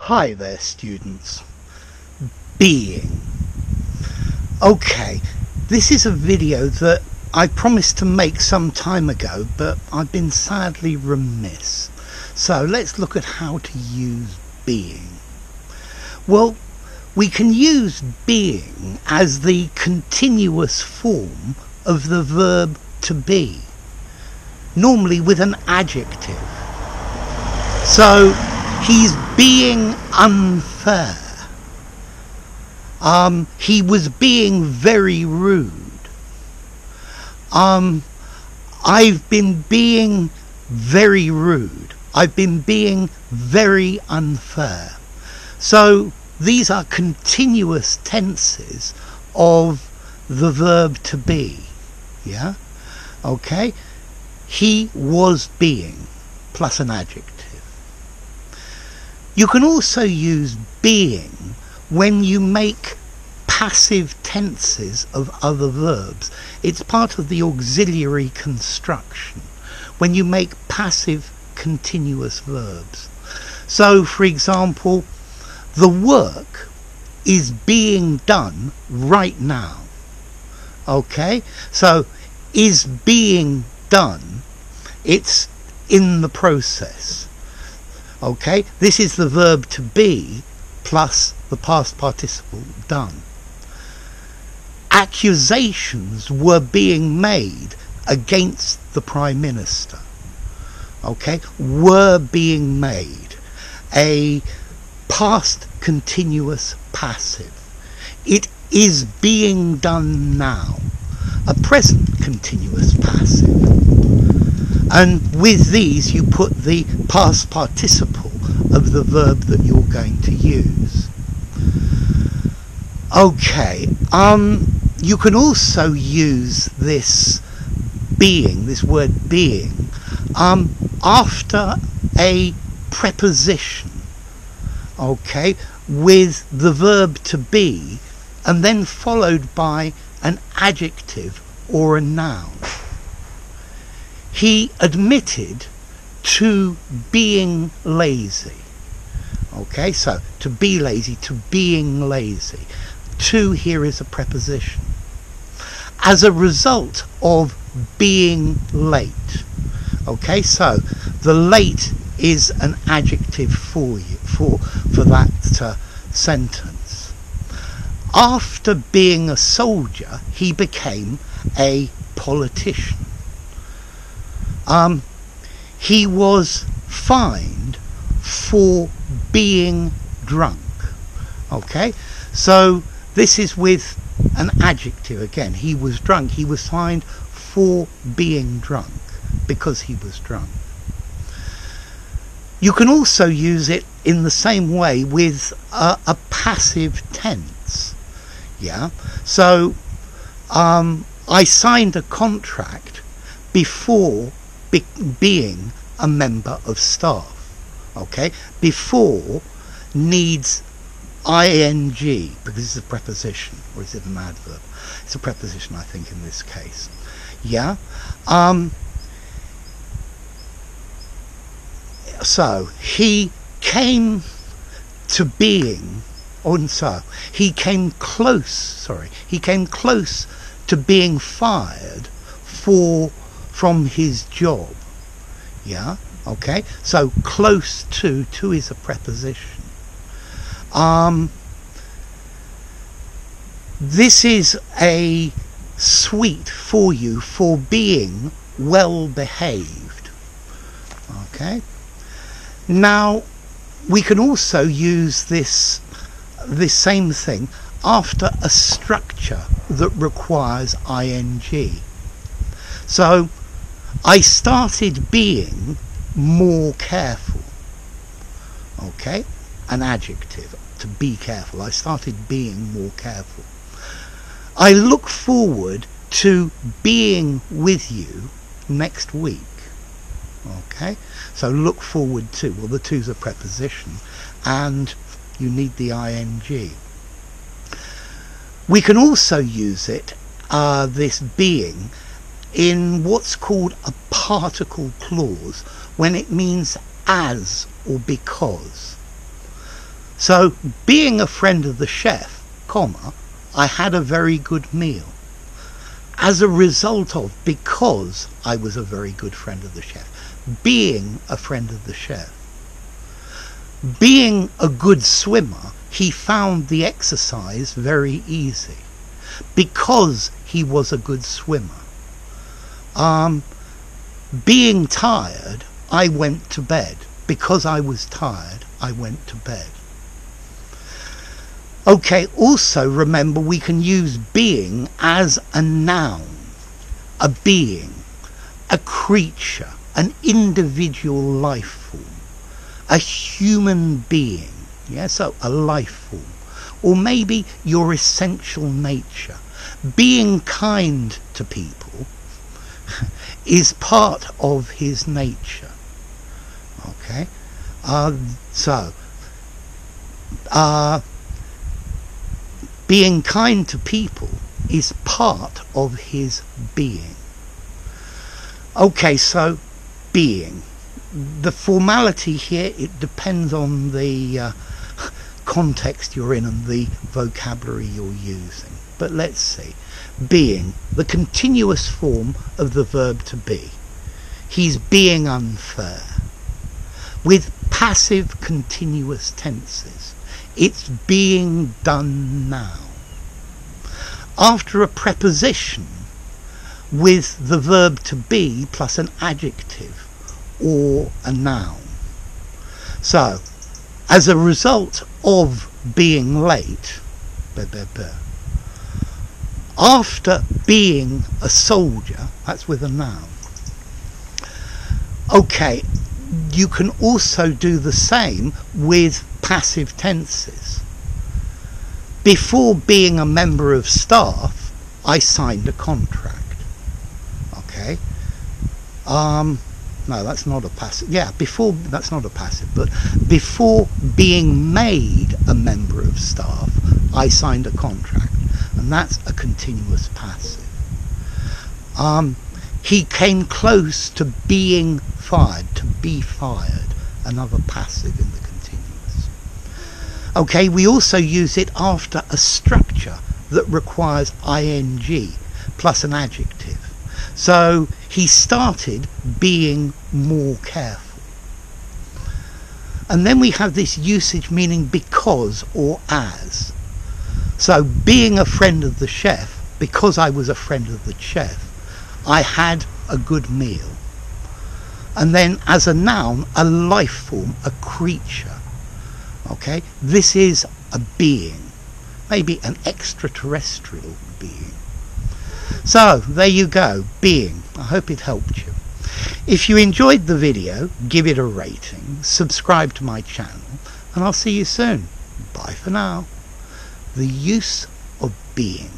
Hi there, students. Being. Okay, this is a video that I promised to make some time ago, but I've been sadly remiss. So let's look at how to use being. Well, we can use being as the continuous form of the verb to be, normally with an adjective. So he's being unfair. He was being very rude. I've been being very rude. I've been being very unfair. So these are continuous tenses of the verb to be. Yeah? Okay? He was being plus an adjective. You can also use being when you make passive tenses of other verbs. It's part of the auxiliary construction when you make passive continuous verbs. So, for example, the work is being done right now. Okay? So, is being done. It's in the process. Okay, this is the verb to be plus the past participle done. Accusations were being made against the Prime Minister. Okay, were being made. A past continuous passive. It is being done now. A present continuous passive. And with these you put the past participle of the verb that you're going to use. Okay, you can also use this being, this word being, after a preposition, okay, with the verb to be, and then followed by an adjective or a noun. He admitted to being lazy. Okay, so to be lazy, to being lazy. To here is a preposition. As a result of being late. Okay, so the late is an adjective for you, for that sentence. After being a soldier, he became a politician. He was fined for being drunk. Okay, so this is with an adjective again. He was drunk. He was fined for being drunk because he was drunk. You can also use it in the same way with a passive tense. Yeah, so I signed a contract before being a member of staff. Okay, before needs ing because it's a preposition, or is it an adverb? It's a preposition, I think, in this case. Yeah. So he came to being, he came close to being fired from his job. Yeah, okay, so close to is a preposition. This is a suite for you for being well behaved. Okay, now we can also use this same thing after a structure that requires ing. So I started being more careful. Okay, an adjective, to be careful. I started being more careful. I look forward to being with you next week. Okay, so look forward to, well, the to's a preposition and you need the ing. We can also use it, this being, in what's called a particle clause when it means as or because. So, being a friend of the chef, comma, I had a very good meal. As a result of, because I was a very good friend of the chef. Being a friend of the chef. Being a good swimmer, he found the exercise very easy. Because he was a good swimmer. Being tired, I went to bed. Because I was tired, I went to bed. Okay, also remember we can use being as a noun, a being, a creature, an individual life form, a human being, yeah, so a life form, or maybe your essential nature. Being kind to people is part of his nature, okay, being kind to people is part of his being. Okay, so being. The formality here, it depends on the context you're in and the vocabulary you're using. But let's see. Being, the continuous form of the verb to be. He's being unfair. With passive continuous tenses. It's being done now. After a preposition with the verb to be plus an adjective or a noun. So, as a result of being late, after being a soldier, that's with a noun. Okay, you can also do the same with passive tenses. Before being a member of staff, I signed a contract. Okay. No, that's not a passive. Yeah, that's not a passive, but before being made a member of staff, I signed a contract. And that's a continuous passive. He came close to being fired, to be fired, another passive in the continuous. Okay, we also use it after a structure that requires ing plus an adjective. So he started being more careful. And then we have this usage meaning because or as. So being a friend of the chef, because I was a friend of the chef, I had a good meal. And then as a noun, a life form, a creature. Okay, this is a being, maybe an extraterrestrial being. So there you go, being. I hope it helped you. If you enjoyed the video, give it a rating, subscribe to my channel, and I'll see you soon. Bye for now. The use of being.